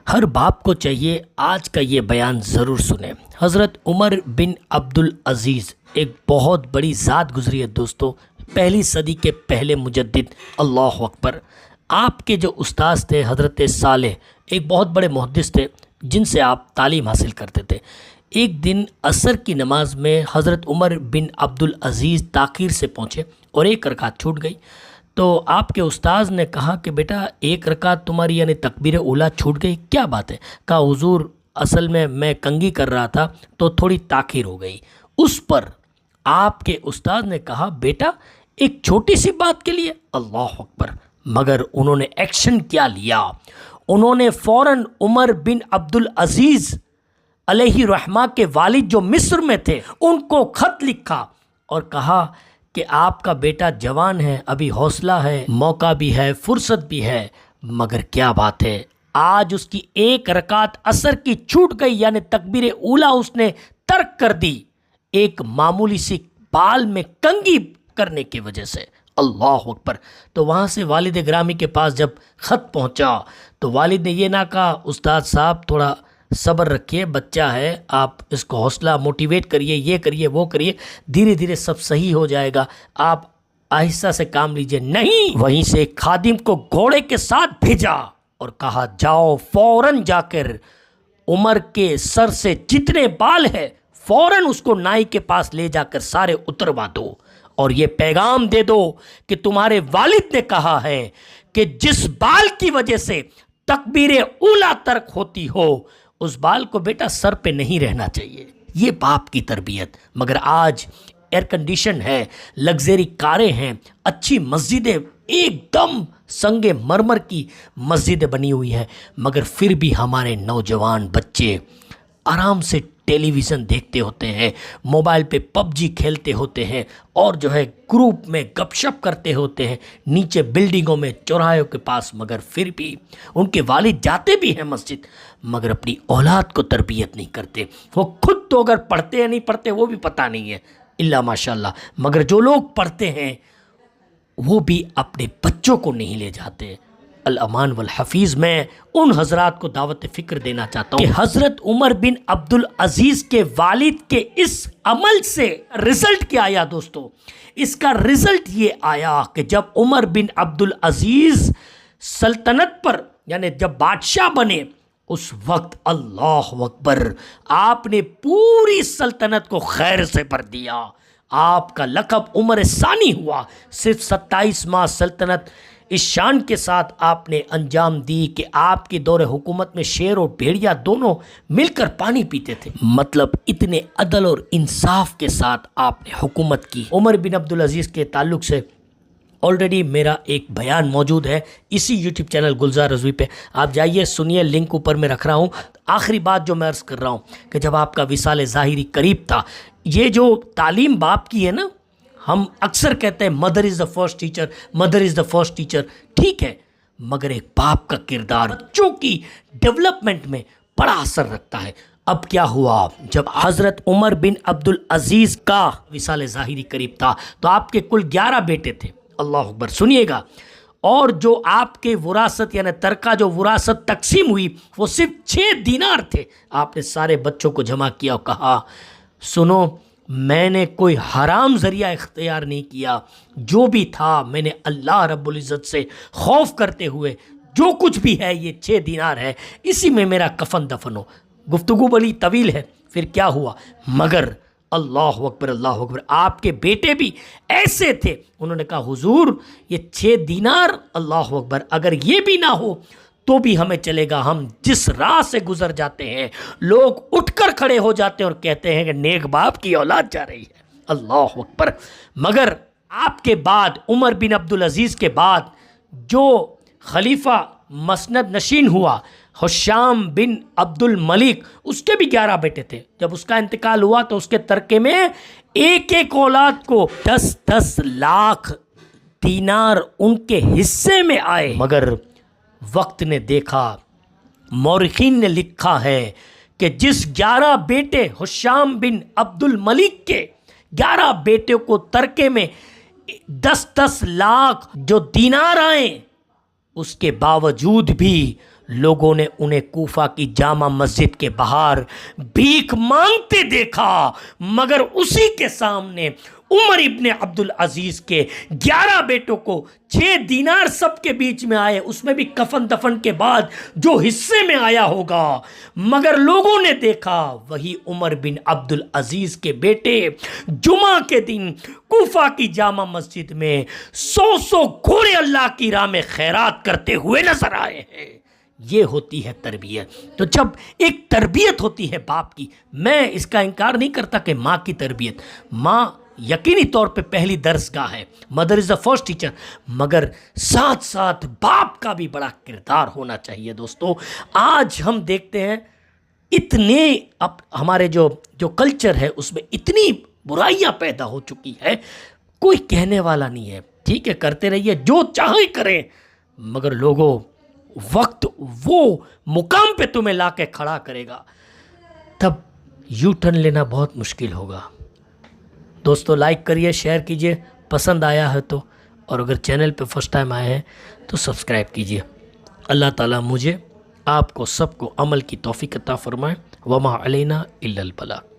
ہر باپ کو چاہیے آج کا یہ بیان ضرور سنیں۔ حضرت عمر بن عبدالعزیز ایک بہت بڑی ذات گزری ہے دوستو، پہلی صدی کے پہلے مجدد، اللہ اکبر۔ آپ کے جو استاذ تھے حضرت صالح، ایک بہت بڑے محدث تھے جن سے آپ تعلیم حاصل کرتے تھے۔ ایک دن عصر کی نماز میں حضرت عمر بن عبدالعزیز تاخیر سے پہنچے اور ایک رکعت چھوٹ گئی، تو آپ کے استاذ نے کہا کہ بیٹا ایک رکعت تمہاری یعنی تکبیر اولیٰ چھوٹ گئی، کیا بات ہے؟ کہا حضور اصل میں کنگھی کر رہا تھا تو تھوڑی تاخیر ہو گئی۔ اس پر آپ کے استاذ نے کہا بیٹا ایک چھوٹی سی بات کے لیے، اللہ اکبر، مگر انہوں نے ایکشن کیا لیا؟ انہوں نے فوراً عمر بن عبدالعزیز علیہ رحمہ کے والد جو مصر میں تھے ان کو خط لکھا اور کہا کہ آپ کا بیٹا جوان ہے، ابھی حوصلہ ہے، موقع بھی ہے، فرصت بھی ہے، مگر کیا بات ہے آج اس کی ایک رکعت عصر کی چھوٹ گئی، یعنی تکبیر اولیٰ اس نے ترک کر دی ایک معمولی سی بال میں کنگھی کرنے کی وجہ سے، اللہ اکبر۔ تو وہاں سے والد گرامی کے پاس جب خط پہنچا تو والد نے یہ نہ کہا استاد صاحب تھوڑا صبر رکھیے، بچہ ہے، آپ اس کو حوصلہ موٹیویٹ کریے، یہ کریے وہ کریے، دھیرے دھیرے سب صحیح ہو جائے گا، آپ آہستہ سے کام لیجئے۔ نہیں، وہیں سے خادم کو گھوڑے کے ساتھ بھیجا اور کہا جاؤ فوراً جا کر عمر کے سر سے جتنے بال ہے فوراً اس کو نائی کے پاس لے جا کر سارے اتروا دو اور یہ پیغام دے دو کہ تمہارے والد نے کہا ہے کہ جس بال کی وجہ سے تکبیر اولیٰ ترک ہوتی ہو اس بال کو بیٹا سر پہ نہیں رہنا چاہیے۔ یہ باپ کی تربیت۔ مگر آج ایئر کنڈیشن ہے، لگژری کاریں ہیں، اچھی مسجدیں، ایک دم سنگ مرمر کی مسجدیں بنی ہوئی ہیں، مگر پھر بھی ہمارے نوجوان بچے آرام سے ٹیلی ویژن دیکھتے ہوتے ہیں، موبائل پہ پب جی کھیلتے ہوتے ہیں اور جو ہے گروپ میں گپ شپ کرتے ہوتے ہیں نیچے بلڈنگوں میں، چوراہوں کے پاس، مگر پھر بھی ان کے والد جاتے بھی ہیں مسجد مگر اپنی اولاد کو تربیت نہیں کرتے۔ وہ خود تو اگر پڑھتے یا نہیں پڑھتے وہ بھی پتہ نہیں ہے، الا ماشاء اللہ، مگر جو لوگ پڑھتے ہیں وہ بھی اپنے بچوں کو نہیں لے جاتے۔ الامان والحفیظ میں ان حضرات کو دعوت فکر دینا چاہتا ہوں کہ حضرت عمر بن عبدالعزیز کے والد کے اس عمل سے رزلٹ کیا آیا دوستو؟ اس کا رزلٹ یہ آیا کہ جب عمر بن عبدالعزیز سلطنت پر یعنی جب بادشاہ بنے اس وقت اللہ اکبر آپ نے پوری سلطنت کو خیر سے بھر دیا۔ آپ کا لقب عمر ثانی ہوا۔ صرف 27 ماہ سلطنت اس شان کے ساتھ آپ نے انجام دی کہ آپ کی دور حکومت میں شیر اور بھیڑیا دونوں مل کر پانی پیتے تھے، مطلب اتنے عدل اور انصاف کے ساتھ آپ نے حکومت کی۔ عمر بن عبدالعزیز کے تعلق سے آلریڈی میرا ایک بیان موجود ہے اسی یوٹیوب چینل گلزار رضوی پہ، آپ جائیے سنیے، لنک اوپر میں رکھ رہا ہوں۔ آخری بات جو میں عرض کر رہا ہوں کہ جب آپ کا وصال ظاہری قریب تھا، یہ جو تعلیم باپ کی ہے نا، ہم اکثر کہتے ہیں mother is the first teacher, mother is the first teacher, ٹھیک ہے، مگر ایک باپ کا کردار بچوں کی ڈیولپمنٹ میں بڑا اثر رکھتا ہے۔ اب کیا ہوا؟ جب حضرت عمر بن عبدالعزیز کا وصال ظاہری قریب تھا تو آپ کے کل 11 بیٹے تھے، اللہ اکبر، سنیے گا، اور جو آپ کے وراثت یعنی ترکہ جو وراثت تقسیم ہوئی وہ صرف 6 دینار تھے۔ آپ نے سارے بچوں کو جمع کیا اور کہا سنو، میں نے کوئی حرام ذریعہ اختیار نہیں کیا، جو بھی تھا میں نے اللہ رب العزت سے خوف کرتے ہوئے جو کچھ بھی ہے یہ 6 دینار ہے، اسی میں میرا کفن دفن ہو۔ گفتگو بڑی طویل ہے، پھر کیا ہوا؟ مگر اللہ اکبر اللہ اکبر، آپ کے بیٹے بھی ایسے تھے، انہوں نے کہا حضور یہ 6 دینار، اللہ اکبر، اگر یہ بھی نہ ہو تو بھی ہمیں چلے گا، ہم جس راہ سے گزر جاتے ہیں لوگ اٹھ کر کھڑے ہو جاتے ہیں اور کہتے ہیں کہ نیک باپ کی اولاد جا رہی ہے، اللہ اکبر۔ مگر آپ کے بعد عمر بن عبدالعزیز کے بعد جو خلیفہ مسند نشین ہوا حشام بن عبد الملک، اس کے بھی 11 بیٹے تھے۔ جب اس کا انتقال ہوا تو اس کے ترکے میں ایک ایک اولاد کو 10-10 لاکھ دینار ان کے حصے میں آئے، مگر وقت نے دیکھا، مورخین نے لکھا ہے کہ جس 11 بیٹے حشام بن عبد الملک کے 11 بیٹوں کو ترکے میں 10-10 لاکھ جو دینار آئے، اس کے باوجود بھی لوگوں نے انہیں کوفہ کی جامع مسجد کے باہر بھیک مانگتے دیکھا، مگر اسی کے سامنے عمر ابن عبدالعزیز کے 11 بیٹوں کو 6 دینار سب کے بیچ میں آئے، اس میں بھی کفن دفن کے بعد جو حصے میں آیا ہوگا، مگر لوگوں نے دیکھا وہی عمر بن عبدالعزیز کے بیٹے جمعہ کے دن کوفہ کی جامع مسجد میں 100 گھوڑے اللہ کی راہ میں خیرات کرتے ہوئے نظر آئے ہیں۔ یہ ہوتی ہے تربیت۔ تو جب ایک تربیت ہوتی ہے باپ کی، میں اس کا انکار نہیں کرتا کہ ماں کی تربیت، ماں یقینی طور پہ پہلی درس گاہ ہے، mother is the first teacher, مگر ساتھ ساتھ باپ کا بھی بڑا کردار ہونا چاہیے۔ دوستو آج ہم دیکھتے ہیں اتنے اب ہمارے جو کلچر ہے اس میں اتنی برائیاں پیدا ہو چکی ہے، کوئی کہنے والا نہیں ہے، ٹھیک ہے کرتے رہیے جو چاہے کریں، مگر لوگوں وقت وہ مقام پہ تمہیں لا کے کھڑا کرے گا، تب یو ٹرن لینا بہت مشکل ہوگا۔ دوستو لائک کریے، شیئر کیجئے، پسند آیا ہے تو، اور اگر چینل پہ فرسٹ ٹائم آئے ہیں تو سبسکرائب کیجئے۔ اللہ تعالیٰ مجھے آپ کو سب کو عمل کی توفیق عطا فرمائے۔ وما علینا الا البلاغ۔